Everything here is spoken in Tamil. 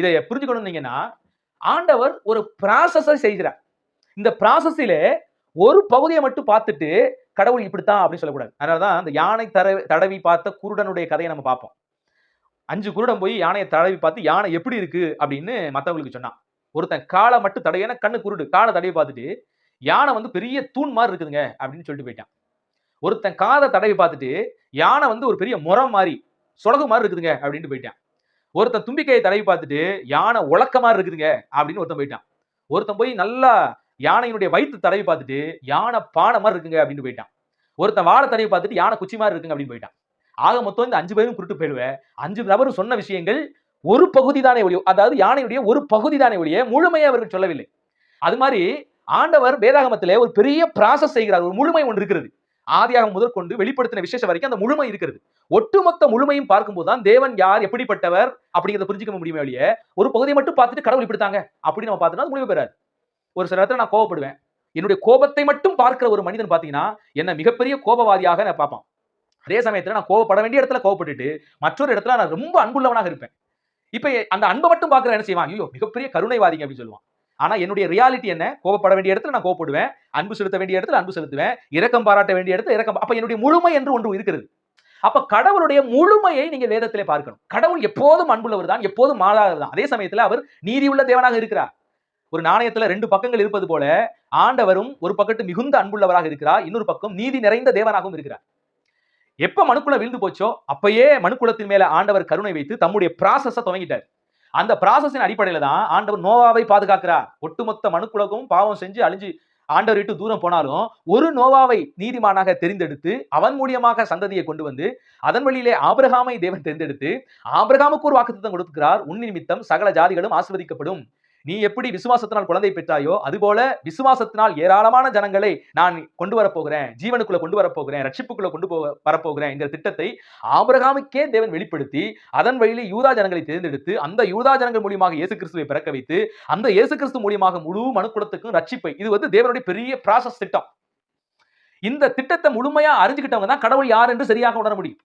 இதை புரிஞ்சுக்கணும்னீங்கன்னா, ஆண்டவர் ஒரு ப்ராசஸ செய்கிறார். இந்த ப்ராசஸிலே ஒரு பகுதியை மட்டும் பார்த்துட்டு, கடவுள் இப்படித்தான் அப்படின்னு சொல்லக்கூடாது. அதனால தான் அந்த யானை தடவி பார்த்த குருடனுடைய கதையை நம்ம பார்ப்போம். 5 குருடன் போய் யானைய தடவி பார்த்து, யானை எப்படி இருக்கு அப்படின்னு மத்தவங்களுக்கு சொன்னான். ஒருத்தன் கால மட்டும் ஏன்னா கண்ணு குருடு. கால தடவி பார்த்துட்டு, யானை வந்து பெரிய தூண் மாரி இருக்குதுங்க அப்படின்னு சொல்லிட்டு போயிட்டான். ஒருத்தன் காத தடவி பார்த்துட்டு, யானை வந்து ஒரு பெரிய முறம் மாரி, சொடகு மாரி இருக்குதுங்க அப்படின்ட்டு போயிட்டான். ஒருத்தன் தும்பிக்கையை தடவி பார்த்துட்டு, யானை உலக்க மாரி இருக்குதுங்க அப்படின்னு ஒருத்தன் போயிட்டான். ஒருத்தன் போய் நல்லா யானையினுடைய வயித்து தடவி பார்த்துட்டு, யானை பானை மாரி இருக்குங்க அப்படின்னு போயிட்டான். ஒருத்தன் வால தடவி பார்த்துட்டு, யானை குச்சி மாரி இருக்குங்க அப்படின்னு போயிட்டான். ஆக மொத்தம் இந்த 5 பேரும் குருட்டு போயிடுவ. 5 நபரும் சொன்ன விஷயங்கள் ஒரு பகுதி தானே ஒழிய, அதாவது யானையுடைய ஒரு பகுதி தானே ஒழிய, முழுமையை அவர்கள் சொல்லவில்லை. அது மாரி ஆண்டவர் வேதாகமத்திலே ஒரு பெரிய ப்ராசஸ் செய்கிறார். ஒரு முழுமை ஒன்று இருக்கிறது. ஆதியாகமம் முதற்கொண்டு வெளிப்படுத்தின விசேஷம் வரைக்கும் அந்த முழுமை இருக்கிறது. ஒட்டுமொத்த முழுமையும் பார்க்கும்போது தான் தேவன் யார், எப்படிப்பட்டவர் அப்படிங்கிறத புரிஞ்சுக்க முடியுமே ஒழிய, ஒரு பகுதியை மட்டும் பார்த்துட்டு கடவுள் இப்படித்தாங்க அப்படின்னு நம்ம பார்த்தோம்னா அது முடிவு பெறாது. ஒரு சில இடத்துல நான் கோபப்படுவேன். என்னுடைய கோபத்தை மட்டும் பார்க்கிற ஒரு மனிதன் பார்த்தீங்கன்னா, என்ன மிகப்பெரிய கோபவாதியாக நான் பார்ப்பான். அதே சமயத்துல நான் கோபப்பட வேண்டிய இடத்துல கோபப்பட்டுட்டு, மற்றொரு இடத்துல நான் ரொம்ப அன்புள்ளவனாக இருப்பேன். இப்ப அந்த அன்பை மட்டும் பார்க்கிற என்ன செய்வான்? ஐயோ! மிகப்பெரிய கருணைவாதிங்க அப்படின்னு சொல்லுவான். ஆனா என்னுடைய ரியாலிட்டி என்ன? கோபப்பட வேண்டிய இடத்துல நான் கோபப்படுவேன். அன்பு செலுத்த வேண்டிய இடத்துல அன்பு செலுத்துவேன். இரக்கம் பாராட்ட வேண்டிய இடத்துல இரக்கம். அப்ப என்னுடைய முழுமை என்று ஒன்று இருக்கிறது. அப்ப கடவுளுடைய முழுமையை நீங்க வேதத்திலே பார்க்கணும். கடவுள் எப்போதும் அன்புள்ளவர் தான், எப்போதும் மாறாதவர் தான். அதே சமயத்துல அவர் நீதியுள்ள தேவனாக இருக்கிறார். ஒரு நாணயத்துல 2 பக்கங்கள் இருப்பது போல, ஆண்டவரும் ஒரு பக்கத்து மிகுந்த அன்புள்ளவராக இருக்கிறார். இன்னொரு பக்கம் நீதி நிறைந்த தேவனாகவும் இருக்கிறார். எப்ப மனுக்குல விழுந்து போச்சோ, அப்பயே மனுக்குலத்தின் மேல ஆண்டவர் கருணை வைத்து தம்முடைய ப்ராசஸ துவங்கிட்டார். அந்த ப்ராசஸின் அடிப்படையில தான் ஆண்டவர் நோவாவை பாதுகாக்கிறார். ஒட்டுமொத்த மனுக்குலகும் பாவம் செஞ்சு அழிஞ்சு ஆண்டவரை விட்டு தூரம் போனாலும், ஒரு நோவாவை நீதிமானாக தெரிந்தெடுத்து, அவன் மூலியமாக சந்ததியை கொண்டு வந்து, அதன் வழியிலே ஆபிரகாமை தேவன் தேர்ந்தெடுத்து, ஆபிரகாமுக்கு ஒரு வாக்குத்தத்தம் கொடுக்கிறார். உன் நிமித்தம் சகல ஜாதிகளும் ஆசீர்வதிக்கப்படும். நீ எப்படி விசுவாசத்தினால் குழந்தை பெற்றாயோ, அதுபோல விசுவாசத்தினால் ஏராளமான ஜனங்களை நான் கொண்டு வரப்போகிறேன். ஜீவனுக்குள்ள கொண்டு வரப்போகிறேன். ரட்சிப்புக்குள்ள வரப்போகிறேன் என்கிற திட்டத்தை ஆபிரகாமுக்கே தேவன் வெளிப்படுத்தி, அதன் வழியிலே யூதா ஜனங்களை தேர்ந்தெடுத்து, அந்த யூதா ஜனங்கள் மூலியமாக இயேசு கிறிஸ்துவை பிறக்க வைத்து, அந்த இயேசு கிறிஸ்து மூலியமாக முழு மனுக்குலத்துக்கும் ரட்சிப்பை. இது வந்து தேவனுடைய பெரிய ப்ராசஸ் திட்டம். இந்த திட்டத்தை முழுமையா அறிஞ்சுக்கிட்டவங்க தான் கடவுள் யார் என்று சரியாக உணர முடியும்.